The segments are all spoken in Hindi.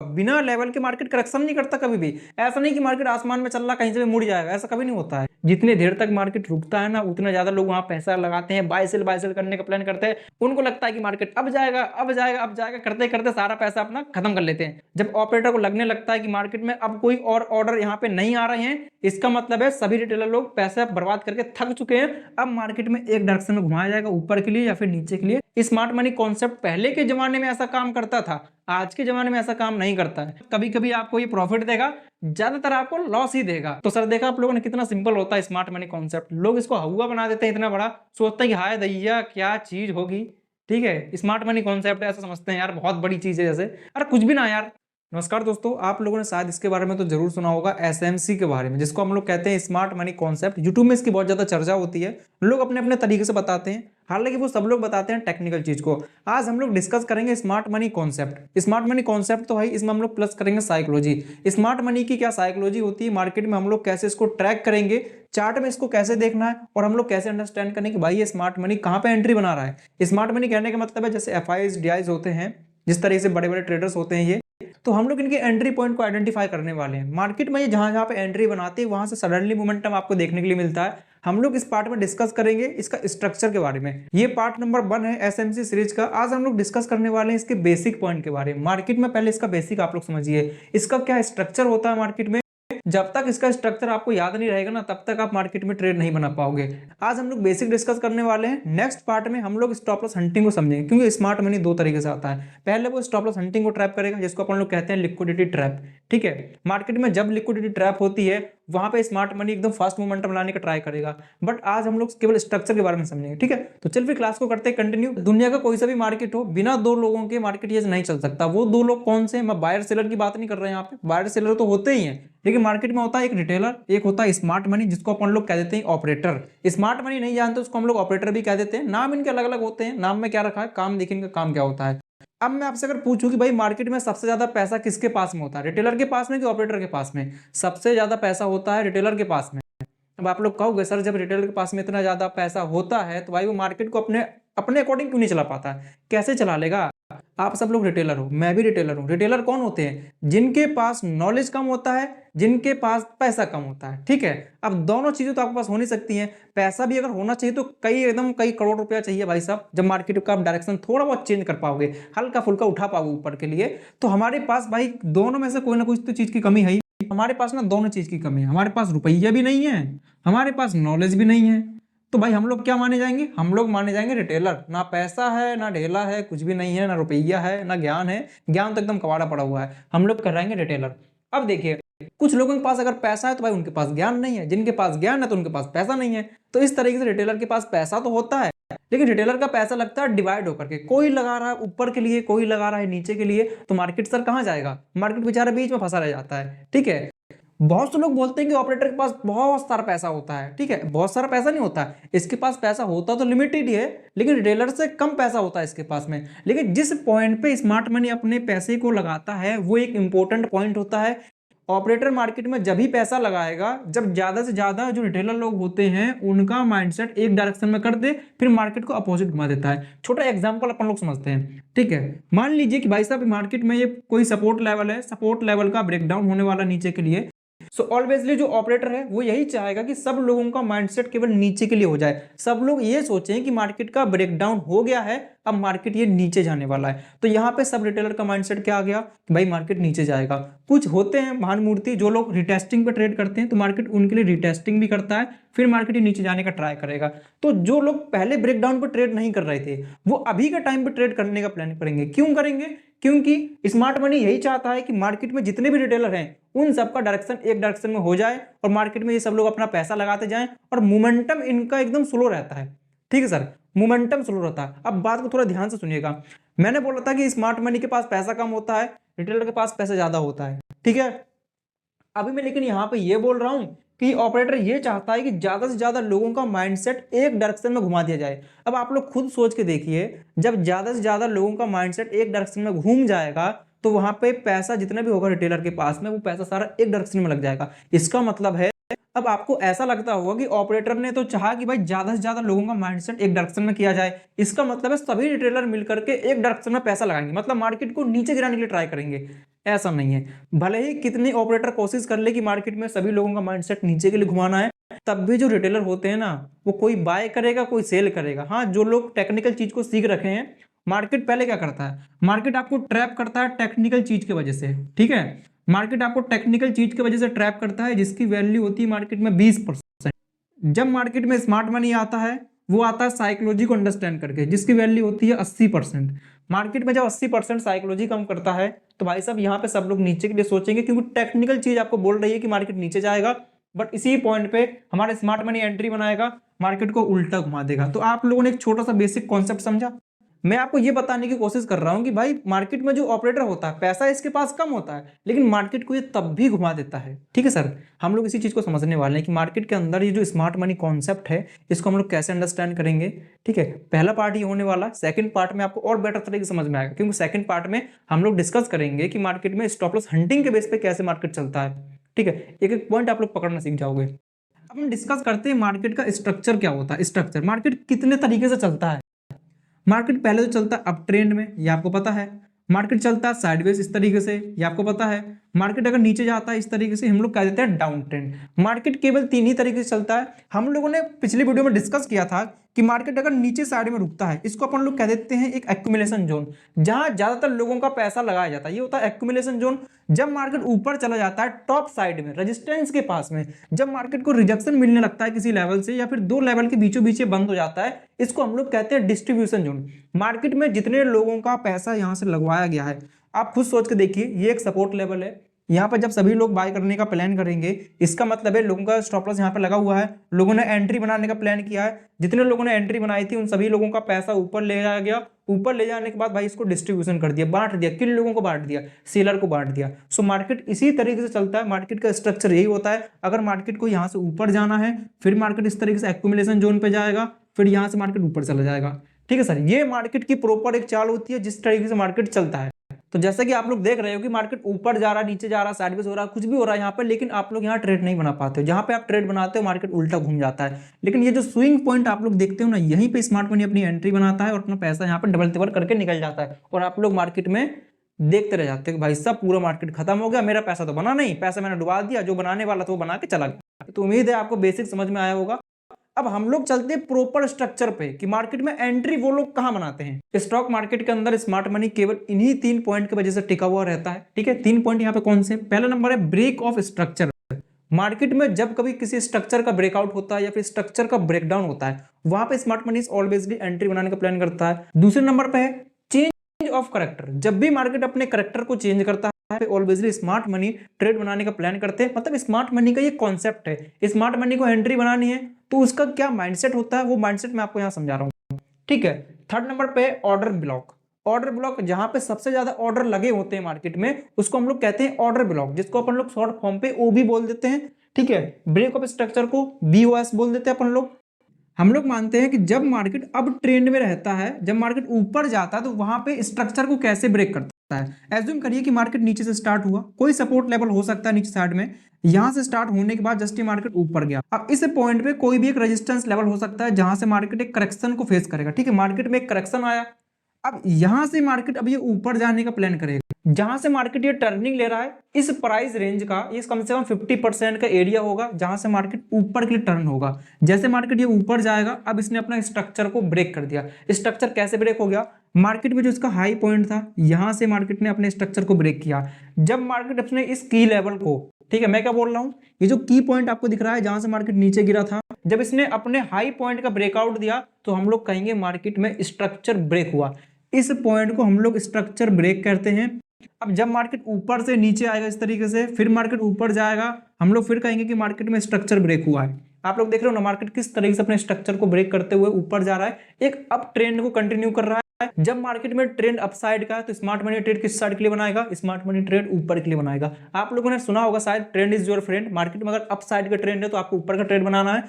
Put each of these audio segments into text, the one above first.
बिना लेवल के मार्केट करेक्शन नहीं करता कभी भी। ऐसा नहीं कि मार्केट आसमान में चल रहा कहीं से भी मुड़ जाएगा, ऐसा कभी नहीं होता है। जितने देर तक मार्केट रुकता है ना, उतना ज्यादा लोग वहां पैसा लगाते हैं, बाय सेल करने का प्लान करते हैं। उनको लगता है कि मार्केट अब जाएगा अब जाएगा अब जाएगा, करते करते सारा पैसा अपना खत्म कर लेते हैं। जब ऑपरेटर को लगने लगता है कि मार्केट में अब कोई और ऑर्डर यहाँ पे नहीं आ रहे हैं, इसका मतलब है सभी रिटेलर लोग पैसा बर्बाद करके थक चुके हैं। अब मार्केट में एक डायरेक्शन में घुमाया जाएगा, ऊपर के लिए या फिर नीचे के लिए। स्मार्ट मनी कॉन्सेप्ट पहले के जमाने में ऐसा काम करता था, आज के जमाने में ऐसा काम नहीं करता है। कभी कभी आपको ये प्रॉफिट देगा, ज्यादातर आपको लॉस ही देगा। तो सर देखा आप लोगों ने कितना सिंपल होता है स्मार्ट मनी कॉन्सेप्ट। लोग इसको हवा बना देते हैं इतना बड़ा, सोचते हैं कि हाय दैया क्या चीज होगी। ठीक है, स्मार्ट मनी कॉन्सेप्ट ऐसा समझते हैं यार बहुत बड़ी चीज है, जैसे अरे कुछ भी ना यार। नमस्कार दोस्तों, आप लोगों ने शायद इसके बारे में तो जरूर सुना होगा, एसएमसी के बारे में, जिसको हम लोग कहते हैं स्मार्ट मनी कॉन्सेप्ट। यूट्यूब में इसकी बहुत ज्यादा चर्चा होती है, लोग अपने अपने तरीके से बताते हैं, हालांकि वो सब लोग बताते हैं टेक्निकल चीज को। आज हम लोग डिस्कस करेंगे smart money concept. Smart money concept तो है, इसमें हम लोग प्लस करेंगे साइकोलॉजी। स्मार्ट मनी की क्या साइकोलॉजी होती है, मार्केट में हम लोग कैसे इसको ट्रैक करेंगे, चार्ट में इसको कैसे देखना है, और हम लोग कैसे अंडरस्टैंड करेंगे कि भाई ये स्मार्ट मनी कहाँ पे एंट्री बना रहा है। स्मार्ट मनी कहने का मतलब है जैसे एफआईज डीआईज होते हैं, जिस तरह से बड़े बड़े ट्रेडर्स होते हैं ये, तो हम लोग इनके एंट्री पॉइंट को आइडेंटिफाई करने वाले हैं। मार्केट में ये जहां जहां पे एंट्री बनाते हैं वहां से सडनली मोमेंटम आपको देखने के लिए मिलता है। हम लोग इस पार्ट में डिस्कस करेंगे इसका स्ट्रक्चर के बारे में। ये पार्ट नंबर 1 है एसएमसी सीरीज का। आज हम लोग डिस्कस करने वाले हैं इसके बेसिक पॉइंट के बारे में। मार्केट में पहले इसका बेसिक आप लोग समझिए, इसका क्या स्ट्रक्चर होता है मार्केट में। जब तक इसका स्ट्रक्चर आपको याद नहीं रहेगा ना, तब तक आप मार्केट में ट्रेड नहीं बना पाओगे। आज हम लोग बेसिक डिस्कस करने वाले हैं। नेक्स्ट पार्ट में हम लोग स्टॉप लॉस हंटिंग को समझेंगे, क्योंकि स्मार्ट मनी 2 तरीके से आता है। पहले वो स्टॉप लॉस हंटिंग को ट्रैप करेगा, जिसको अपन लोग कहते हैं लिक्विडिटी ट्रैप। ठीक है, मार्केट में जब लिक्विडिटी ट्रैप होती है वहां पे स्मार्ट मनी एकदम फास्ट मोमेंटम लाने का ट्राई करेगा। बट आज हम लोग केवल स्ट्रक्चर के बारे में समझेंगे। ठीक है, तो चल फिर क्लास को करते हैं कंटिन्यू। दुनिया का कोई सा भी मार्केट हो, बिना 2 लोगों के मार्केट ये नहीं चल सकता। वो 2 लोग कौन से, मैं बायर सेलर की बात नहीं कर रहे हैं यहाँ पे, बायर सेलर तो होते ही हैं, लेकिन मार्केट में होता है एक रिटेलर, एक होता है स्मार्ट मनी, जिसको अपन लोग कह देते हैं ऑपरेटर। स्मार्ट मनी नहीं जानते उसको हम लोग ऑपरेटर भी कह देते हैं। नाम इनके अलग अलग होते हैं, नाम में क्या रखा है, काम देखिए इनका काम क्या होता है। अब मैं आपसे अगर पूछूं कि भाई मार्केट में सबसे ज्यादा पैसा किसके पास में होता है, रिटेलर के पास में कि ऑपरेटर के पास में? सबसे ज्यादा पैसा होता है रिटेलर के पास में। अब आप लोग कहोगे सर जब रिटेलर के पास में इतना ज्यादा पैसा होता है तो भाई वो मार्केट को अपने अपने अकॉर्डिंग क्यों नहीं चला पाता? कैसे चला लेगा? आप सब लोग रिटेलर हो, मैं भी रिटेलर हूं। रिटेलर कौन होते हैं? जिनके पास नॉलेज कम होता है, जिनके पास पैसा कम होता है। ठीक है, अब दोनों चीजें तो आपके पास हो नहीं सकती हैं। पैसा भी अगर होना चाहिए तो कई करोड़ रुपया चाहिए भाई साहब, जब मार्केट का डायरेक्शन थोड़ा बहुत चेंज कर पाओगे, हल्का फुल्का उठा पाओगे ऊपर के लिए। तो हमारे पास भाई दोनों में से कोई ना कोई तो चीज की कमी है ही। हमारे पास ना दोनों चीज की कमी है। हमारे पास रुपया भी नहीं है, हमारे पास नॉलेज भी नहीं है। तो भाई हम लोग क्या माने जाएंगे? हम लोग माने जाएंगे रिटेलर। ना पैसा है, ना ढेला है, कुछ भी नहीं है, ना रुपया है, ना ज्ञान है। ज्ञान तो एकदम कबाड़ा पड़ा हुआ है, हम लोग कराएंगे रिटेलर। अब देखिए, कुछ लोगों के पास अगर पैसा है तो भाई उनके पास ज्ञान नहीं है, जिनके पास ज्ञान है तो उनके पास पैसा नहीं है। तो इस तरीके से रिटेलर के पास पैसा तो होता है, लेकिन रिटेलर का पैसा लगता है डिवाइड होकर के। कोई लगा रहा है ऊपर के लिए, कोई लगा रहा है नीचे के लिए, तो मार्केट सर कहां जाएगा? मार्केट बेचारा बीच में फंसा रह जाता है। ठीक है, बहुत से लोग बोलते हैं कि ऑपरेटर के पास बहुत सारा पैसा होता है। ठीक है, बहुत सारा पैसा नहीं होता, इसके पास पैसा होता तो लिमिटेड ही है, लेकिन रिटेलर से कम पैसा होता है इसके पास में। लेकिन जिस पॉइंट पे स्मार्ट मनी अपने पैसे को लगाता है वो एक इंपॉर्टेंट पॉइंट होता है। ऑपरेटर मार्केट में जब ही पैसा लगाएगा जब ज्यादा से ज्यादा जो रिटेलर लोग होते हैं उनका माइंडसेट एक डायरेक्शन में कर दे, फिर मार्केट को अपोजिट घुमा देता है। छोटा एग्जांपल अपन लोग समझते हैं। ठीक है, मान लीजिए कि भाई साहब मार्केट में ये कोई सपोर्ट लेवल है, सपोर्ट लेवल का ब्रेकडाउन होने वाला नीचे के लिए। सो ऑलवेजली जो ऑपरेटर है वो यही चाहेगा कि सब लोगों का माइंडसेट केवल नीचे के लिए हो जाए। सब लोग ये सोचें कि मार्केट का ब्रेकडाउन हो गया है, अब मार्केट ये नीचे जाने वाला है। तो यहाँ पे सब रिटेलर का माइंडसेट क्या आ गया कि भाई मार्केट नीचे जाएगा। कुछ होते हैं महान मूर्ति जो लोग रिटेस्टिंग पे ट्रेड करते हैं, तो मार्केट उनके लिए रिटेस्टिंग भी करता है, फिर मार्केट ये नीचे जाने का ट्राई करेगा। तो जो लोग पहले ब्रेकडाउन पे ट्रेड नहीं कर रहे थे वो अभी का टाइम पे ट्रेड करने का प्लान करेंगे। क्यों करेंगे? क्योंकि स्मार्ट मनी यही चाहता है कि मार्केट में जितने भी रिटेलर हैं उन सबका डायरेक्शन एक डायरेक्शन में हो जाए और मार्केट में ये सब लोग अपना पैसा लगाते जाएं और मोमेंटम इनका एकदम स्लो रहता है। ठीक है सर, मोमेंटम स्लो रहता है। अब बात को थोड़ा ध्यान से सुनिएगा। मैंने बोला था कि स्मार्ट मनी के पास पैसा कम होता है, रिटेलर के पास पैसा ज्यादा होता है। ठीक है, अभी मैं लेकिन यहाँ पे ये बोल रहा हूं कि ऑपरेटर ये चाहता है कि ज्यादा से ज्यादा लोगों का माइंडसेट एक डायरेक्शन में घुमा दिया जाए। अब आप लोग खुद सोच के देखिए, जब ज्यादा से ज्यादा लोगों का माइंडसेट एक डायरेक्शन में घूम जाएगा तो वहां पे पैसा जितना भी होगा रिटेलर के पास में वो पैसा सारा एक डायरेक्शन में लग जाएगा। इसका मतलब है, अब आपको ऐसा लगता होगा कि ऑपरेटर ने तो चाहा कि भाई ज्यादा से ज्यादा लोगों का माइंडसेट एक डायरेक्शन में किया जाए। इसका मतलब है सभी रिटेलर मिलकर के एक डायरेक्शन में पैसा लगाएंगे, मतलब मार्केट को नीचे गिराने के लिए ट्राई करेंगे। ऐसा नहीं है। भले ही कितने ऑपरेटर कोशिश कर ले कि मार्केट में सभी लोगों का माइंडसेट नीचे के लिए घुमाना है, तब भी जो रिटेलर होते हैं ना, वो कोई बाय करेगा कोई सेल करेगा। हाँ, जो लोग टेक्निकल चीज को सीख रखे हैं, मार्केट पहले क्या करता है, मार्केट आपको ट्रैप करता है टेक्निकल चीज की वजह से, ठीक है। मार्केट आपको टेक्निकल चीज की वजह से ट्रैप करता है, जिसकी वैल्यू होती है मार्केट में 20%। जब मार्केट में स्मार्ट मनी आता है, वो आता है साइकोलॉजी को अंडरस्टैंड करके, जिसकी वैल्यू होती है 80%। मार्केट में जब 80% साइकोलॉजी कम करता है, तो भाई साहब यहाँ पे सब लोग नीचे के लिए सोचेंगे, क्योंकि टेक्निकल चीज आपको बोल रही है कि मार्केट नीचे जाएगा, बट इसी पॉइंट पे हमारे स्मार्ट मनी एंट्री बनाएगा, मार्केट को उल्टा घुमा देगा। तो आप लोगों ने एक छोटा सा बेसिक कॉन्सेप्ट समझा। मैं आपको ये बताने की कोशिश कर रहा हूं कि भाई मार्केट में जो ऑपरेटर होता है, पैसा इसके पास कम होता है, लेकिन मार्केट को ये तब भी घुमा देता है। ठीक है सर, हम लोग इसी चीज को समझने वाले हैं कि मार्केट के अंदर ये जो स्मार्ट मनी कॉन्सेप्ट है, इसको हम लोग कैसे अंडरस्टैंड करेंगे। ठीक है, पहला पार्ट ये होने वाला, सेकंड पार्ट में आपको और बेटर तरीके से समझ में आएगा, क्योंकि सेकंड पार्ट में हम लोग डिस्कस करेंगे कि मार्केट में स्टॉप लॉस हंटिंग के बेस पे कैसे मार्केट चलता है। ठीक है, एक एक पॉइंट आप लोग पकड़ना सीख जाओगे। अब हम डिस्कस करते हैं मार्केट का स्ट्रक्चर क्या होता है। स्ट्रक्चर, मार्केट कितने तरीके से चलता है। मार्केट पहले तो चलता है अप ट्रेंड में, ये आपको पता है। मार्केट चलता है साइडवेज इस तरीके से, ये आपको पता है। मार्केट अगर नीचे जाता है इस तरीके से, हम लोग कह देते हैं डाउन ट्रेंड। मार्केट केवल 3 ही तरीके से चलता है। हम लोगों ने पिछली वीडियो में डिस्कस किया था कि मार्केट अगर नीचे साइड में रुकता है, इसको अपन लोग कह देते हैं एक एक्यूमुलेशन जोन, जहां ज्यादातर लोगों का पैसा लगाया जाता है, ये होता है एक्यूमुलेशन जोन। जब मार्केट ऊपर चला जाता है टॉप साइड में, रेजिस्टेंस के पास में, जब मार्केट को रिजेक्शन मिलने लगता है किसी लेवल से, या फिर 2 लेवल के बीचों बीच बंद हो जाता है, इसको हम लोग कहते हैं डिस्ट्रीब्यूशन जोन। मार्केट में जितने लोगों का पैसा यहां से लगवाया गया है, आप खुद सोच के देखिए, ये एक सपोर्ट लेवल है। यहाँ पर जब सभी लोग बाय करने का प्लान करेंगे, इसका मतलब है लोगों का स्टॉप लॉस यहाँ पर लगा हुआ है, लोगों ने एंट्री बनाने का प्लान किया है। जितने लोगों ने एंट्री बनाई थी, उन सभी लोगों का पैसा ऊपर ले जाया गया। ऊपर ले जाने के बाद भाई इसको डिस्ट्रीब्यूशन कर दिया, बांट दिया। किन लोगों को बांट दिया, सेलर को बांट दिया। सो मार्केट इसी तरीके से चलता है। मार्केट का स्ट्रक्चर यही होता है। अगर मार्केट को यहाँ से ऊपर जाना है, फिर मार्केट इस तरीके से एक्यूमुलेशन जोन पे जाएगा, फिर यहाँ से मार्केट ऊपर चला जाएगा। ठीक है सर, ये मार्केट की प्रॉपर एक चाल होती है, जिस तरीके से मार्केट चलता है। तो जैसा कि आप लोग देख रहे हो कि मार्केट ऊपर जा रहा है, नीचे जा रहा है, साइडवेज हो रहा है, कुछ भी हो रहा है यहाँ पर, लेकिन आप लोग यहाँ ट्रेड नहीं बना पाते हो। जहाँ पे आप ट्रेड बनाते हो, मार्केट उल्टा घूम जाता है। लेकिन ये जो स्विंग पॉइंट आप लोग देखते हो ना, यहीं पे स्मार्ट मनी अपनी एंट्री बनाता है और अपना पैसा यहाँ पर डबल तिबल करके निकल जाता है, और आप लोग मार्केट में देखते रह जाते हैं भाई साहब पूरा मार्केट खत्म हो गया, मेरा पैसा तो बना नहीं, पैसा मैंने डुबा दिया, जो बनाने वाला था वो बना के चला गया। तो उम्मीद है आपको बेसिक समझ में आया होगा। अब हम लोग चलते हैं प्रॉपर स्ट्रक्चर पे कि मार्केट में एंट्री वो लोग कहां बनाते हैं। स्टॉक मार्केट के अंदर स्मार्ट मनी केवल इन्हीं 3 पॉइंट की वजह से टिका हुआ रहता है। ठीक है, 3 पॉइंट यहाँ पे कौन से। पहला नंबर है ब्रेक ऑफ स्ट्रक्चर। मार्केट में जब कभी किसी स्ट्रक्चर का ब्रेकआउट होता है या फिर स्ट्रक्चर का ब्रेकडाउन होता है, वहां पे स्मार्ट मनी ऑलवेजली एंट्री बनाने का प्लान करता है। दूसरे नंबर पे है चेंज ऑफ करेक्टर। जब भी मार्केट अपने करेक्टर को चेंज करता है, ऑलवेजली स्मार्ट मनी ट्रेड बनाने का प्लान करते हैं। मतलब स्मार्ट मनी का ये कॉन्सेप्ट है, स्मार्ट मनी को एंट्री बनानी है तो उसका क्या माइंडसेट होता है, वो माइंडसेट मैं आपको यहाँ समझा रहा हूँ। ठीक है, थर्ड नंबर पे ऑर्डर ब्लॉक। ऑर्डर ब्लॉक, जहां पे सबसे ज्यादा ऑर्डर लगे होते हैं मार्केट में, उसको हम लोग कहते हैं ऑर्डर ब्लॉक, जिसको अपन लोग शॉर्ट फॉर्म पे ओबी बोल देते हैं। ठीक है, ब्रेक ऑफ स्ट्रक्चर को बीओएस बोल देते हैं अपन लोग। हम लोग मानते हैं कि जब मार्केट अब ट्रेंड में रहता है, जब मार्केट ऊपर जाता है, तो वहां पे स्ट्रक्चर को कैसे ब्रेक करता है। एज्यूम करिए कि मार्केट नीचे से स्टार्ट हुआ, कोई सपोर्ट लेवल हो सकता है नीचे साइड में, यहां से स्टार्ट होने के बाद जस्ट ही मार्केट ऊपर गया। अब इस पॉइंट पे कोई भी एक रेजिस्टेंस लेवल हो सकता है, जहां से मार्केट एक करेक्शन को फेस करेगा। ठीक है, मार्केट में एक करेक्शन आया, अब यहां से मार्केट अब ये ऊपर जाने का प्लान करेगा। जहां से मार्केट ये टर्निंग ले रहा है, इस प्राइस रेंज का ये कम से कम 50% का एरिया होगा, जहां से मार्केट ऊपर के लिए टर्न होगा। जैसे मार्केट ये ऊपर जाएगा, अब इसने अपना स्ट्रक्चर को ब्रेक कर दिया। स्ट्रक्चर कैसे ब्रेक हो गया, मार्केट में जो इसका हाई पॉइंट था, यहां से मार्केट ने अपने स्ट्रक्चर को ब्रेक किया। जब मार्केट अपने इस की लेवल को, ठीक है मैं क्या बोल रहा हूं, ये जो की पॉइंट आपको दिख रहा है जहां से मार्केट नीचे गिरा था, जब इसने अपने हाई पॉइंट का ब्रेकआउट दिया, तो हम लोग कहेंगे मार्केट में स्ट्रक्चर ब्रेक हुआ। इस पॉइंट को हम लोग स्ट्रक्चर ब्रेक कहते हैं। अब जब मार्केट ऊपर से नीचे आएगा इस तरीके से, फिर मार्केट ऊपर जाएगा, हम लोग फिर कहेंगे कि मार्केट में स्ट्रक्चर ब्रेक हुआ है। आप लोग देख रहे हो ना, मार्केट किस तरीके से अपने स्ट्रक्चर को ब्रेक करते हुए ऊपर जा रहा है, एक अप ट्रेंड को कंटिन्यू कर रहा है। जब मार्केट में ट्रेंड अप साइड का है, तो स्मार्ट मनी ट्रेड किस साइड के लिए बनाएगा, स्मार्ट मनी ट्रेड ऊपर के लिए बनाएगा। आप लोगों ने सुना होगा शायद, trend is your friend. Market में अगर अप साइड का ट्रेंड है, तो आपको ऊपर का ट्रेड बनाना है।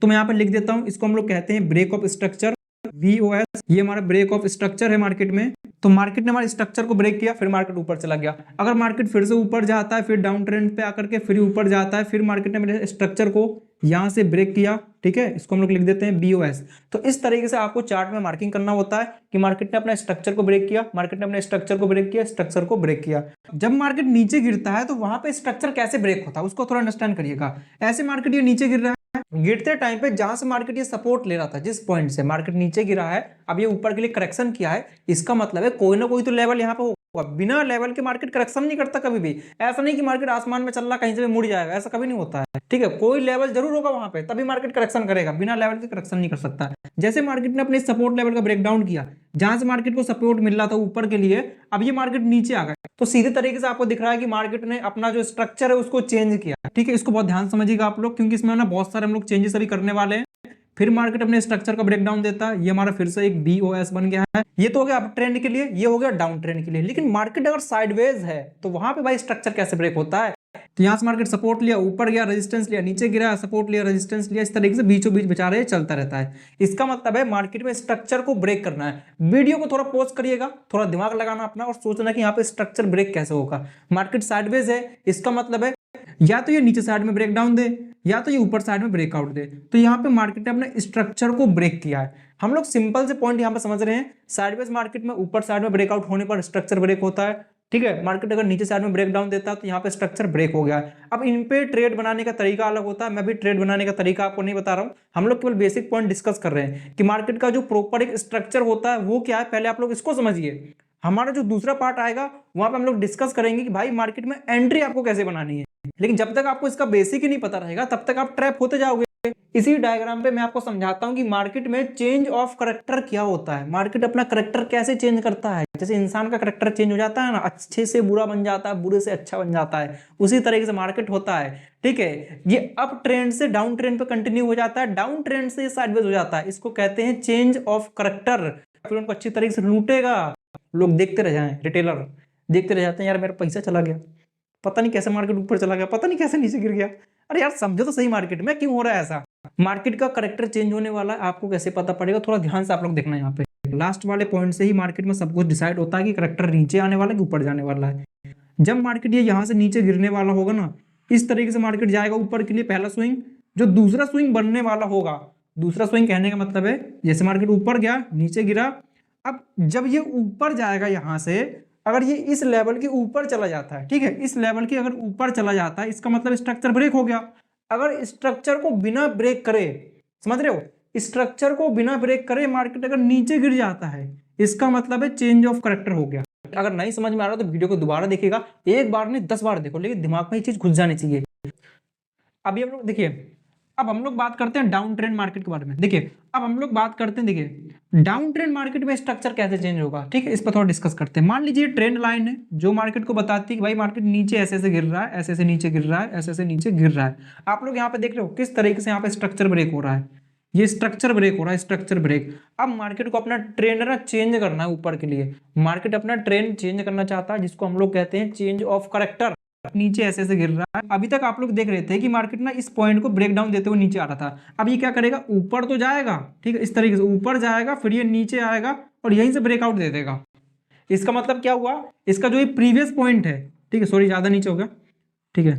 तो मैं यहाँ पर लिख देता हूँ, इसको हम लोग कहते हैं ब्रेक ऑफ स्ट्रक्चर, VOS। ये हमारा ब्रेक ऑफ स्ट्रक्चर है मार्केट में। तो मार्केट ने हमारे स्ट्रक्चर को ब्रेक किया, फिर मार्केट ऊपर चला गया। अगर मार्केट फिर से ऊपर जाता है, फिर डाउन ट्रेंड पे आकर के फिर ऊपर जाता है, फिर मार्केट ने मेरे स्ट्रक्चर को यहाँ से ब्रेक किया, ठीक है, इसको हम लोग लिख देते हैं BOS। तो इस तरीके से आपको चार्ट में मार्किंग करना होता है कि मार्केट ने अपना स्ट्रक्चर को ब्रेक किया, मार्केट ने अपने स्ट्रक्चर को ब्रेक किया, स्ट्रक्चर को ब्रेक किया। जब मार्केट नीचे गिरता है तो वहां पे स्ट्रक्चर कैसे ब्रेक होता है उसको थोड़ा अंडरस्टैंड करिएगा। ऐसे मार्केट ये नीचे गिर रहा है, गिरते टाइम पे जहां से मार्केट ये सपोर्ट ले रहा था, जिस पॉइंट से मार्केट नीचे गिरा है, अब ये ऊपर के लिए करेक्शन किया है, इसका मतलब है कोई ना कोई तो लेवल यहाँ पे होगा। बिना लेवल के मार्केट करेक्शन नहीं करता कभी भी। ऐसा नहीं कि मार्केट आसमान में चल रहा कहीं से भी मुड़ जाएगा, ऐसा कभी नहीं होता है, ठीक है। कोई लेवल जरूर होगा वहां पे, तभी मार्केट करेक्शन करेगा, बिना लेवल के करेक्शन नहीं कर सकता। जैसे मार्केट ने अपने सपोर्ट लेवल का ब्रेकडाउन किया, जहां से मार्केट को सपोर्ट मिल रहा था ऊपर के लिए, अब ये मार्केट नीचे आ गया, तो सीधे तरीके से आपको दिख रहा है कि मार्केट ने अपना जो स्ट्रक्चर है उसको चेंज किया, ठीक है। इसको बहुत ध्यान समझिएगा आप लोग, क्योंकि इसमें ना बहुत सारे हम लोग चेंजेस अभी करने वाले हैं। फिर मार्केट अपने स्ट्रक्चर का ब्रेकडाउन देता है, ये हमारा फिर से एक BOS बन गया है। ये तो हो गया अप ट्रेंड के लिए, ये हो गया डाउन ट्रेंड के लिए। लेकिन मार्केट अगर साइडवेज है तो वहां पे भाई स्ट्रक्चर कैसे ब्रेक होता है? तो यहाँ से मार्केट सपोर्ट लिया, ऊपर गया, रेजिस्टेंस लिया, नीचे गिरा, सपोर्ट लिया, रेजिस्टेंस लिया, इस तरीके से बीचों बीच बेचारे चलता रहता है। इसका मतलब है मार्केट में स्ट्रक्चर को ब्रेक करना है। वीडियो को थोड़ा पॉज करिएगा, थोड़ा दिमाग लगाना अपना और सोचना कि यहाँ पे स्ट्रक्चर ब्रेक कैसे होगा। मार्केट साइडवेज है, इसका मतलब है या तो ये नीचे साइड में ब्रेकडाउन दे या तो ये ऊपर साइड में ब्रेकआउट दे। तो यहाँ पे मार्केट ने अपने स्ट्रक्चर को ब्रेक किया है। हम लोग सिंपल से पॉइंट यहाँ पे समझ रहे हैं, साइडवेज मार्केट में ऊपर साइड में ब्रेकआउट होने पर स्ट्रक्चर ब्रेक होता है, ठीक है। मार्केट अगर नीचे साइड में ब्रेकडाउन देता है तो यहाँ पे स्ट्रक्चर ब्रेक हो गया है। अब इन पे ट्रेड बनाने का तरीका अलग होता है, मैं भी ट्रेड बनाने का तरीका आपको नहीं बता रहा हूँ, हम लोग केवल बेसिक पॉइंट डिस्कस कर रहे हैं कि मार्केट का जो प्रॉपर एक स्ट्रक्चर होता है वो क्या है, पहले आप लोग इसको समझिए। हमारा जो दूसरा पार्ट आएगा वहां पे हम लोग डिस्कस करेंगे कि भाई मार्केट में एंट्री आपको कैसे बनानी है। लेकिन जब तक आपको इसका बेसिक ही नहीं पता रहेगा तब तक आप ट्रैप होते जाओगे। इसी डायग्राम पे मैं आपको समझाता हूं कि मार्केट में चेंज ऑफ करेक्टर क्या होता है, मार्केट अपना करेक्टर कैसे चेंज करता है। जैसे इंसान का करेक्टर चेंज हो जाता है ना, अच्छे से बुरा बन जाता है, बुरे से अच्छा बन जाता है, उसी तरीके से मार्केट होता है, ठीक है। ये अप ट्रेंड से डाउन ट्रेंड पे कंटिन्यू हो जाता है, डाउन ट्रेंड से साइडवेज हो जाता है, इसको कहते हैं चेंज ऑफ करेक्टर। फिर उनको अच्छी तरीके से लूटेगा, लोग देखते रह जाएं, रिटेलर देखते रह जाते हैं, यार मेरा पैसा चला गया, पता नहीं कैसे मार्केट ऊपर चला गया, पता नहीं कैसे नीचे गिर गया। अरे यार समझो तो सही, मार्केट में क्यों हो रहा है ऐसा। मार्केट का करेक्टर चेंज होने वाला है, आपको कैसे पता पड़ेगा, थोड़ा ध्यान से आप लोग देखना। यहाँ पे लास्ट वाले पॉइंट से ही मार्केट में सब कुछ डिसाइड होता है कि करेक्टर नीचे आने वाला है कि ऊपर जाने वाला है। जब मार्केट ये यहाँ से नीचे गिरने वाला होगा ना, इस तरीके से मार्केट जाएगा ऊपर के लिए पहला स्विंग, जो दूसरा स्विंग बनने वाला होगा, दूसरा स्विंग कहने का मतलब है जैसे मार्केट ऊपर गया नीचे गिरा, अब जब ये ऊपर जाएगा यहाँ से, अगर ये इस लेवल के ऊपर चला जाता है, ठीक है, इस लेवल के अगर ऊपर चला जाता है, इसका मतलब स्ट्रक्चर ब्रेक हो गया। अगर स्ट्रक्चर को बिना ब्रेक करे, समझ रहे हो, स्ट्रक्चर को बिना ब्रेक करे मार्केट अगर नीचे गिर जाता है, इसका मतलब है चेंज ऑफ करेक्टर हो गया। अगर नहीं समझ में आ रहा तो वीडियो को दोबारा देखिएगा, एक बार नहीं 10 बार देखो, लेकिन दिमाग में ये चीज घुस जानी चाहिए। अभी हम लोग देखिए, अब हम लोग बात करते हैं डाउन ट्रेंड मार्केट के बारे में। देखिए अब हम लोग बात करते हैं, देखिए डाउन ट्रेंड मार्केट में स्ट्रक्चर कैसे चेंज होगा, ठीक है, इस पर थोड़ा डिस्कस करते हैं। मान लीजिए ट्रेंड लाइन है जो मार्केट को बताती है कि भाई मार्केट नीचे ऐसे ऐसे गिर रहा है, ऐसे ऐसे नीचे गिर रहा है, ऐसे ऐसे नीचे गिर रहा है। आप लोग यहाँ पे देख रहे हो किस तरीके से यहाँ पे स्ट्रक्चर ब्रेक हो रहा है, ये स्ट्रक्चर ब्रेक हो रहा है, स्ट्रक्चर ब्रेक। अब मार्केट को अपना ट्रेंड ना चेंज करना है ऊपर के लिए, मार्केट अपना ट्रेंड चेंज करना चाहता है, जिसको हम लोग कहते हैं चेंज ऑफ करेक्टर। नीचे ऐसे ऐसे गिर रहा है, अभी तक आप लोग देख रहे थे कि मार्केट ना इस पॉइंट को ब्रेक डाउन देते हुए नीचे आ रहा था। अब ये क्या करेगा, ऊपर तो जाएगा, ठीक है, इस तरीके से ऊपर जाएगा, फिर ये नीचे आएगा और यहीं से ब्रेकआउट दे देगा। इसका मतलब क्या हुआ, इसका जो ये प्रीवियस पॉइंट है, ठीक है, सॉरी ज्यादा नीचे हो गया, ठीक है,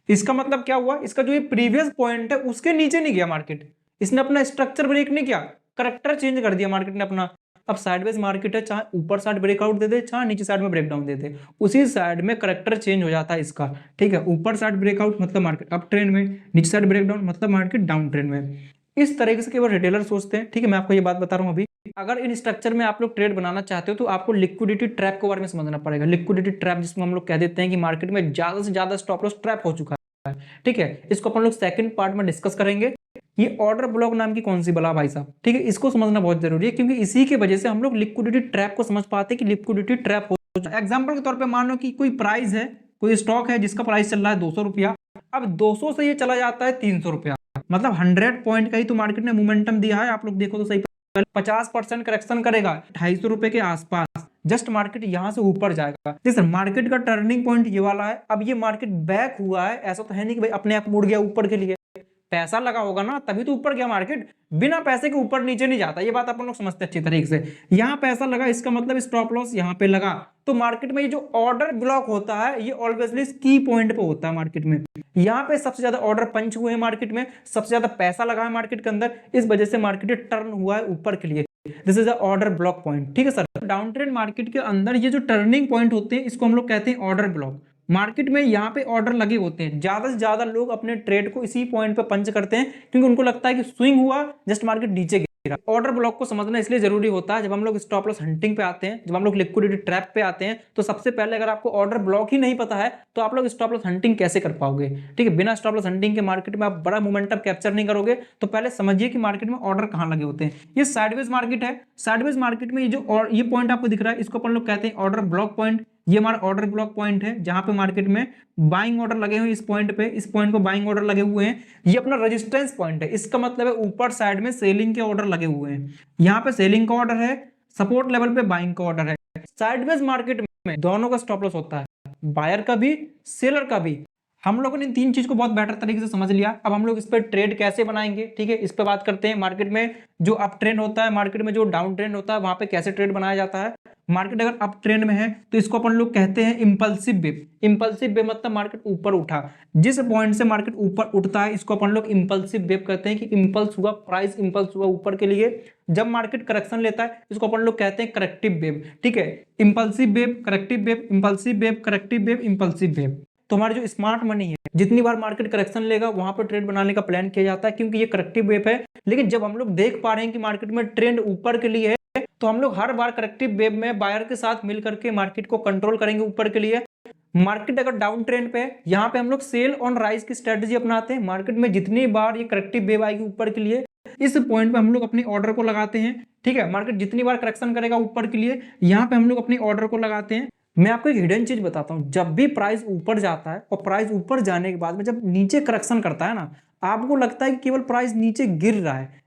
इसका मतलब क्या हुआ, इसका जो ये प्रीवियस पॉइंट है उसके नीचे नहीं गया मार्केट, इसने अपना स्ट्रक्चर ब्रेक नहीं किया, करेक्टर चेंज कर दिया मार्केट ने अपना। अब साइडवेज मार्केट है, चाहे ऊपर साइड ब्रेकआउट दे दे, चाहे नीचे साइड में ब्रेकडाउन दे दे, उसी साइड में करेक्टर चेंज हो जाता है इसका, ठीक है। ऊपर साइड ब्रेकआउट मतलब मार्केट अप ट्रेंड में, नीचे साइड ब्रेकडाउन मतलब मार्केट डाउन ट्रेंड में। इस तरीके से केवल रिटेलर सोचते हैं, ठीक है, मैं आपको ये बात बता रहा हूँ अभी। अगर इन स्ट्रक्चर में आप लोग ट्रेड बनाना चाहते हो तो आपको लिक्विडिटी ट्रैप के बारे में समझना पड़ेगा। लिक्विडिटी ट्रैप जिसमें हम लोग कह देते हैं कि मार्केट में ज्यादा से ज्यादा स्टॉप लॉस ट्रैप हो चुका है, ठीक है, इसको अपन लोग सेकंड पार्ट में डिस्कस करेंगे। ये ऑर्डर ब्लॉक नाम की कौन सी बला भाई साहब, ठीक है, इसको समझना बहुत जरूरी है, क्योंकि इसी की वजह से हम लोग लिक्विडिटी ट्रैप को समझ पाते हैं कि लिक्विडिटी ट्रैप हो। एग्जांपल के तौर पे मान लो कि कोई प्राइस है, कोई स्टॉक है जिसका प्राइस चल रहा है 200 रुपया, अब 200 से ये चला जाता है 300 रुपया, मतलब 100 पॉइंट का ही तो मार्केट ने मोमेंटम दिया है। आप लोग देखो तो सही, 50% करेक्शन करेगा 250 रुपए के आसपास, जस्ट मार्केट यहां से ऊपर जाएगा। देखिए मार्केट का टर्निंग पॉइंट ये वाला है। अब ये मार्केट बैक हुआ है, ऐसा तो है नहीं कि भाई अपने आप मुड़ गया ऊपर के लिए, पैसा लगा होगा ना तभी तो ऊपर गया मार्केट, बिना पैसे के ऊपर नीचे नहीं जाता, ये बात अपन लोग समझते हैं अच्छी तरीके से। यहाँ पैसा लगा, इसका मतलब स्टॉप लॉस यहाँ पे लगा, तो मार्केट में ये जो ऑर्डर ब्लॉक होता है ये ऑलवेजली की पॉइंट पे होता है मार्केट में। यहाँ पे सबसे ज्यादा ऑर्डर पंच हुए हैं मार्केट में, सबसे ज्यादा पैसा लगा है मार्केट के अंदर, इस वजह से मार्केट टर्न हुआ है ऊपर के लिए। This is a order block point. ठीक है सर, डाउन ट्रेंड मार्केट के अंदर ये जो टर्निंग पॉइंट होते हैं इसको हम लोग कहते हैं ऑर्डर ब्लॉक। मार्केट में यहाँ पे ऑर्डर लगे होते हैं, ज्यादा से ज्यादा लोग अपने ट्रेड को इसी पॉइंट पे पंच करते हैं क्योंकि उनको लगता है कि स्विंग हुआ, जस्ट मार्केट नीचे गिरा। ऑर्डर ब्लॉक को समझना इसलिए जरूरी होता है, जब हम लोग स्टॉप लॉस हंटिंग पे आते हैं, जब हम लोग लिक्विडिटी ट्रैप पे आते हैं, तो सबसे पहले अगर आपको ऑर्डर ब्लॉक ही नहीं पता है तो आप लोग स्टॉप लॉस हंटिंग कैसे कर पाओगे। ठीक है, बिना स्टॉप लॉस हंटिंग के मार्केट में आप बड़ा मोमेंटम कैप्चर नहीं करोगे। तो पहले समझिए कि मार्केट में ऑर्डर कहां लगे होते हैं। ये साइडवेज मार्केट है, साइडवेज मार्केट में ये जो ये पॉइंट आपको दिख रहा है इसको अपन लोग कहते हैं ऑर्डर ब्लॉक पॉइंट। ये हमारा ऑर्डर ब्लॉक पॉइंट है जहां पे मार्केट में बाइंग ऑर्डर लगे हुए, इस पॉइंट पे बाइंग ऑर्डर लगे हुए हैं। ये अपना रेजिस्टेंस पॉइंट है, इसका मतलब है ऊपर साइड में सेलिंग के ऑर्डर लगे हुए हैं। यहाँ पे सेलिंग का ऑर्डर है, सपोर्ट लेवल पे बाइंग का ऑर्डर है। साइडवेज मार्केट में दोनों का स्टॉप लॉस होता है, बायर का भी सेलर का भी। हम लोगों ने इन तीन चीज को बहुत बेटर तरीके से समझ लिया। अब हम लोग इस पर ट्रेड कैसे बनाएंगे, ठीक है, इस पर बात करते हैं। मार्केट में जो अप ट्रेंड होता है, मार्केट में जो डाउन ट्रेंड होता है, वहां पे कैसे ट्रेड बनाया जाता है। मार्केट अगर अप ट्रेंड में है तो इसको अपन लोग कहते हैं इंपल्सिव वेव। इंपल्सिव वेव मतलब मार्केट ऊपर उठा, जिस पॉइंट से मार्केट ऊपर उठता है इसको अपन लोग इंपल्सिव वेव कहते हैं कि इंपल्स हुआ, प्राइस इंपल्स हुआ ऊपर के लिए। जब मार्केट करेक्शन लेता है इसको अपन लोग कहते हैं करेक्टिव वेव। ठीक है, impulsive wave, corrective wave, impulsive wave, corrective wave, impulsive wave. तो हमारी जो स्मार्ट मनी है, जितनी बार मार्केट करेक्शन लेगा वहां पर ट्रेड बनाने का प्लान किया जाता है क्योंकि ये करेक्टिव वेव है। लेकिन जब हम लोग देख पा रहे हैं कि मार्केट में ट्रेंड ऊपर के लिए है तो हम लोग हर बार करेक्टिव वेव में बायर के साथ मिलकर के मार्केट को कंट्रोल करेंगे ऊपर के लिए। मार्केट अगर डाउन ट्रेंड पे है, यहाँ पे हम लोग सेल ऑन राइज की स्ट्रेटजी अपनाते हैं। मार्केट में जितनी बार ये करेक्टिव वेव आएगी ऊपर के लिए, इस पॉइंट पे हम लोग अपने ऑर्डर को लगाते हैं। ठीक है, मार्केट जितनी बार करेक्शन करेगा ऊपर के लिए, यहाँ पे हम लोग अपनी ऑर्डर को लगाते हैं। मैं आपको एक हिडन चीज बताता हूँ, जब भी प्राइस ऊपर जाता है और प्राइस ऊपर जाने के बाद में जब नीचे करेक्शन करता है ना, आपको लगता है कि केवल प्राइस नीचे गिर रहा है,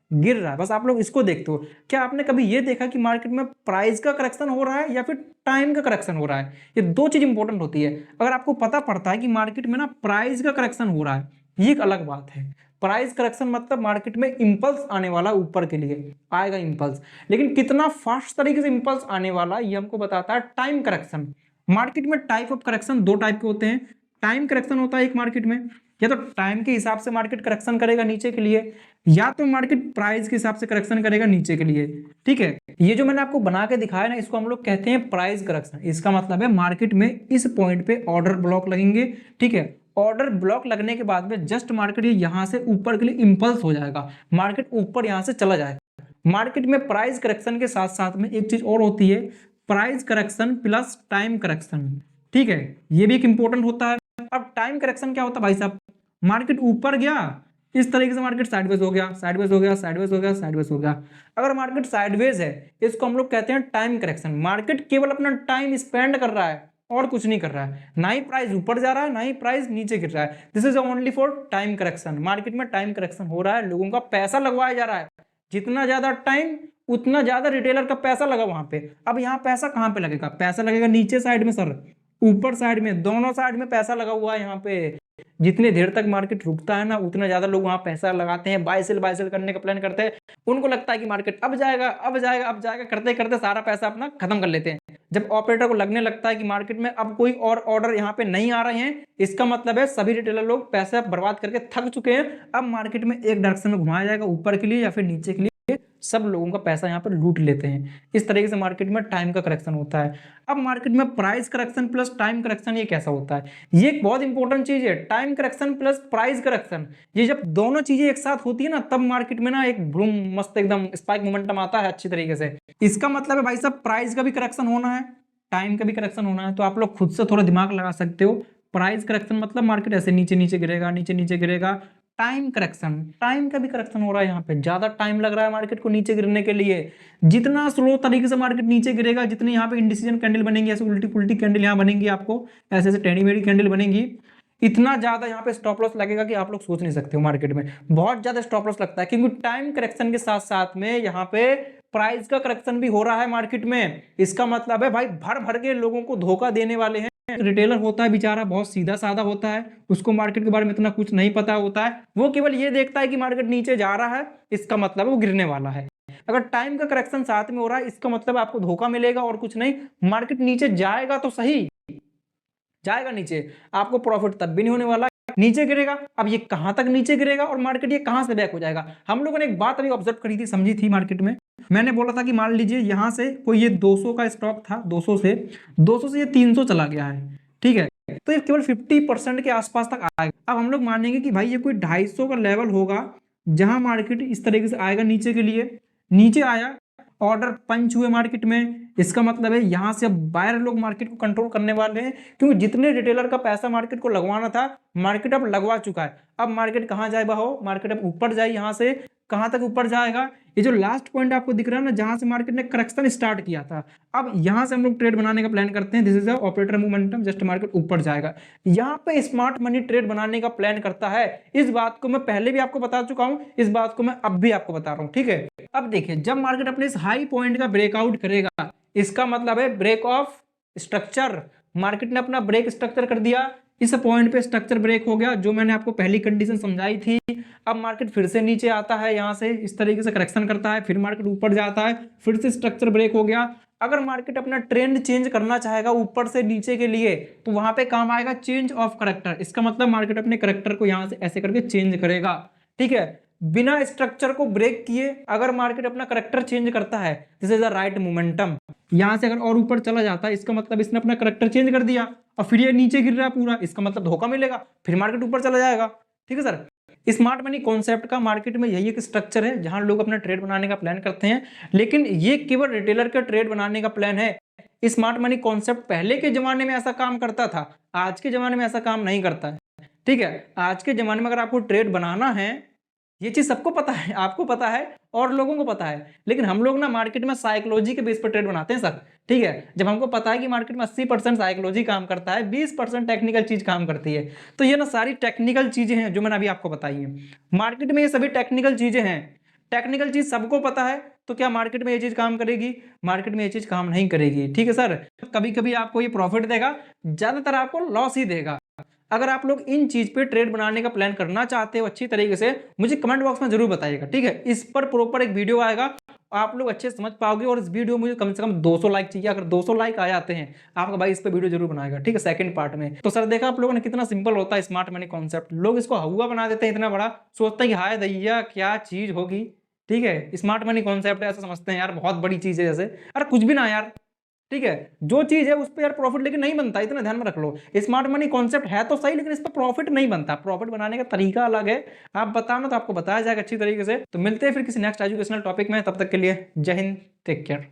बस आप लोग इसको देखते हो। क्या आपने कभी ये देखा कि मार्केट में प्राइस का करेक्शन हो रहा है या फिर टाइम का करेक्शन हो रहा है? ये दो चीज इंपॉर्टेंट होती है। अगर आपको पता पड़ता है कि मार्केट में ना प्राइस का करेक्शन हो रहा है, ये एक अलग बात है। प्राइस करेक्शन मतलब मार्केट में इंपल्स आने वाला, ऊपर के लिए आएगा इंपल्स, लेकिन कितना फास्ट तरीके से इंपल्स आने वाला ये हमको बताता है टाइम करेक्शन। मार्केट में टाइप ऑफ करेक्शन दो टाइप के होते हैं। टाइम करेक्शन होता है एक मार्केट में, या तो टाइम के हिसाब से मार्केट करेक्शन करेगा नीचे के लिए, या तो मार्केट प्राइस के हिसाब से करेक्शन करेगा नीचे के लिए। ठीक है, ये जो मैंने आपको बना के दिखाया ना, इसको हम लोग कहते हैं प्राइस करेक्शन। इसका मतलब है मार्केट में इस पॉइंट पे ऑर्डर ब्लॉक लगेंगे। ठीक है, ऑर्डर ब्लॉक लगने के बाद में जस्ट मार्केट ये यहां से ऊपर के लिए इंपल्स हो जाएगा, मार्केट ऊपर यहां से चला जाएगा। मार्केट में प्राइस करेक्शन के साथ साथ में एक चीज और होती है, price correction plus time correction. ठीक है, ये भी एक इंपॉर्टेंट होता है। अब टाइम करेक्शन क्या होता है भाई साहब, मार्केट ऊपर गया, इस तरीके से मार्केट साइडवेज हो गया, साइडवेज हो गया, साइडवेज हो गया, साइडवेज हो गया। अगर मार्केट साइडवेज है इसको हम लोग कहते हैं टाइम करेक्शन। मार्केट केवल अपना टाइम स्पेंड कर रहा है और कुछ नहीं कर रहा है, ना ही प्राइस ऊपर जा रहा है ना ही प्राइस नीचे गिर रहा है। This is only for time correction. Market में टाइम करेक्शन हो रहा है, लोगों का पैसा लगवाया जा रहा है। जितना ज्यादा टाइम उतना ज्यादा रिटेलर का पैसा लगा वहां पे। अब यहाँ पैसा कहाँ पे लगेगा? पैसा लगेगा नीचे साइड में सर, ऊपर साइड में, दोनों साइड में पैसा लगा हुआ है यहाँ पे। जितने देर तक मार्केट रुकता है ना, उतना ज्यादा लोग वहां पैसा लगाते हैं, बाय सेल करने का प्लान करते हैं। उनको लगता है कि मार्केट अब जाएगा, अब जाएगा, अब जाएगा, करते करते सारा पैसा अपना खत्म कर लेते हैं। जब ऑपरेटर को लगने लगता है कि मार्केट में अब कोई और ऑर्डर यहाँ पे नहीं आ रहे हैं, इसका मतलब है सभी रिटेलर लोग पैसा बर्बाद करके थक चुके हैं। अब मार्केट में एक डायरेक्शन में घुमाया जाएगा, ऊपर के लिए या फिर नीचे के लिए, सब लोगों का पैसा यहाँ पर लूट लेते हैं। इस तरीके से मार्केट में टाइम का करेक्शन होता है। अब मार्केट में price correction plus time correction ये कैसा होता है? ये एक बहुत इंपॉर्टेंट चीज है, time correction plus price correction. ये जब दोनों चीजें एक साथ होती है ना, तब मार्केट में ना एक बूम मस्त एकदम स्पाइक मोमेंटम आता है अच्छी तरीके से। इसका मतलब है भाई साहब प्राइस का भी करेक्शन होना है, टाइम का भी करेक्शन होना है। तो आप लोग खुद से थोड़ा दिमाग लगा सकते हो। प्राइस करेक्शन मतलब मार्केट ऐसे नीचे नीचे गिरेगा, नीचे नीचे गिरेगा। टाइम करेक्शन, टाइम का भी करेक्शन हो रहा है, यहाँ पे ज्यादा टाइम लग रहा है मार्केट को नीचे गिरने के लिए। जितना स्लो तरीके से मार्केट नीचे गिरेगा, जितनी यहाँ पे इंडिसीजन कैंडल बनेंगी, ऐसे उल्टी पुल्टी कैंडल यहाँ बनेंगी, आपको ऐसे ऐसे टेढ़ी मेढ़ी कैंडल बनेंगी, इतना ज्यादा यहाँ पे स्टॉप लॉस लगेगा कि आप लोग सोच नहीं सकते हो। मार्केट में बहुत ज्यादा स्टॉप लॉस लगता है क्योंकि टाइम करेक्शन के साथ साथ में यहाँ पे प्राइस का करेक्शन भी हो रहा है मार्केट में। इसका मतलब है भाई भर भर के लोगों को धोखा देने वाले हैं। रिटेलर होता है बेचारा, बहुत सीधा साधा होता है, उसको मार्केट के बारे में इतना कुछ नहीं पता होता है। वो केवल ये देखता है कि मार्केट नीचे जा रहा है, इसका मतलब वो गिरने वाला है। अगर टाइम का करेक्शन साथ में हो रहा है, इसका मतलब आपको धोखा मिलेगा और कुछ नहीं। मार्केट नीचे जाएगा तो सही, जाएगा नीचे, आपको प्रॉफिट तब भी नहीं होने वाला नीचे गिरेगा। अब ये कहां तक नीचे गिरेगा और मार्केट ये कहां से बैक हो जाएगा। हम लोगों ने एक बात अभी ऑब्जर्व करी थी, समझी थी मार्केट में। मैंने बोला था कि मान लीजिए यहां से कोई ये 200 का स्टॉक था, 200 से ये 300 चला गया है, ठीक है, तो ये केवल 50% के आसपास तक आएगा। अब हम लोग मानेंगे कि भाई ये कोई 250 का लेवल होगा जहां मार्केट इस तरीके से आएगा नीचे के लिए, नीचे आया, ऑर्डर पंच हुए मार्केट में, इसका मतलब है यहां से अब बायर लोग मार्केट को कंट्रोल करने वाले हैं, क्योंकि जितने रिटेलर का पैसा मार्केट को लगवाना था मार्केट अब लगवा चुका है। अब मार्केट कहां जाए बाहो, मार्केट अब ऊपर जाए, यहां से कहां तक ऊपर जाएगा, ये जो लास्ट पॉइंट आपको दिख रहा है ना, जहां से मार्केट ने करेक्शन स्टार्ट किया था, अब यहां से हम लोग ट्रेड बनाने का प्लान करते हैं। This is operator momentum, just market ऊपर जाएगा, यहां पे स्मार्ट मनी ट्रेड बनाने का प्लान करता है। इस बात को मैं पहले भी आपको बता चुका हूं, इस बात को मैं अब भी आपको बता रहा हूं, ठीक है। अब देखिए, जब मार्केट अपने इस हाई पॉइंट का ब्रेकआउट करेगा, इसका मतलब है ब्रेक ऑफ स्ट्रक्चर, मार्केट ने अपना ब्रेक स्ट्रक्चर कर दिया, इस पॉइंट पे स्ट्रक्चर ब्रेक हो गया, जो मैंने आपको पहली कंडीशन समझाई थी। अब मार्केट फिर से नीचे आता है, यहां से इस तरीके से करेक्शन करता है, फिर मार्केट ऊपर जाता है, फिर से स्ट्रक्चर ब्रेक हो गया। अगर मार्केट अपना ट्रेंड चेंज करना चाहेगा ऊपर से नीचे के लिए, तो वहां पे काम आएगा चेंज ऑफ करेक्टर। इसका मतलब मार्केट अपने करेक्टर को यहां से ऐसे करके चेंज करेगा, ठीक है, बिना स्ट्रक्चर को ब्रेक किए। अगर मार्केट अपना करेक्टर चेंज करता है, this is the right momentum, यहां से अगर और ऊपर चला जाता है, इसका मतलब इसने अपना करेक्टर चेंज कर दिया और फिर ये नीचे गिर रहा है पूरा, इसका मतलब धोखा मिलेगा, फिर मार्केट ऊपर चला जाएगा, ठीक है सर। स्मार्ट मनी कॉन्सेप्ट का मार्केट में यही एक स्ट्रक्चर है जहां लोग अपना ट्रेड बनाने का प्लान करते हैं, लेकिन ये केवल रिटेलर का ट्रेड बनाने का प्लान है। स्मार्ट मनी कॉन्सेप्ट पहले के जमाने में ऐसा काम करता था, आज के जमाने में ऐसा काम नहीं करता है, ठीक है। आज के जमाने में अगर आपको ट्रेड बनाना है, ये चीज सबको पता है, आपको पता है और लोगों को पता है, लेकिन हम लोग ना मार्केट में साइकोलॉजी के बेस पर ट्रेड बनाते हैं सर, ठीक है। जब हमको पता है कि मार्केट में 80% साइकोलॉजी काम करता है, 20% टेक्निकल चीज काम करती है, तो ये ना सारी टेक्निकल चीजें हैं जो मैंने अभी आपको बताई हैं। मार्केट में ये सभी टेक्निकल चीजें हैं, टेक्निकल चीज सबको पता है, तो क्या मार्केट में ये चीज काम करेगी? मार्केट में ये चीज काम नहीं करेगी, ठीक है सर। कभी कभी आपको ये प्रॉफिट देगा, ज्यादातर आपको लॉस ही देगा। अगर आप लोग इन चीज पे ट्रेड बनाने का प्लान करना चाहते हो अच्छी तरीके से, मुझे कमेंट बॉक्स में जरूर बताइएगा, ठीक है। इस पर प्रॉपर एक वीडियो आएगा, आप लोग अच्छे समझ पाओगे, और इस वीडियो में मुझे कम से कम 200 लाइक चाहिए। अगर 200 लाइक आ जाते हैं, आपका भाई इस पर वीडियो जरूर बनाएगा, ठीक है, सेकंड पार्ट में। तो सर देखा आप लोगों ने कितना सिंपल होता है स्मार्ट मनी कॉन्सेप्ट, लोग इसको हुआ बना देते हैं इतना बड़ा, सोचते हैं कि हाय दैया क्या चीज होगी, ठीक है। स्मार्ट मनी कॉन्सेप्ट ऐसा समझते हैं यार बहुत बड़ी चीज है, जैसे अरे कुछ भी ना यार, ठीक है। जो चीज है उस पर यार प्रॉफिट लेकिन नहीं बनता, इतना ध्यान में रख लो। स्मार्ट मनी कॉन्सेप्ट है तो सही, लेकिन इस पर प्रॉफिट नहीं बनता, प्रॉफिट बनाने का तरीका अलग है। आप बताना तो आपको बताया जाएगा अच्छी तरीके से। तो मिलते हैं फिर किसी नेक्स्ट एजुकेशनल टॉपिक में, तब तक के लिए जय हिंद, टेक केयर।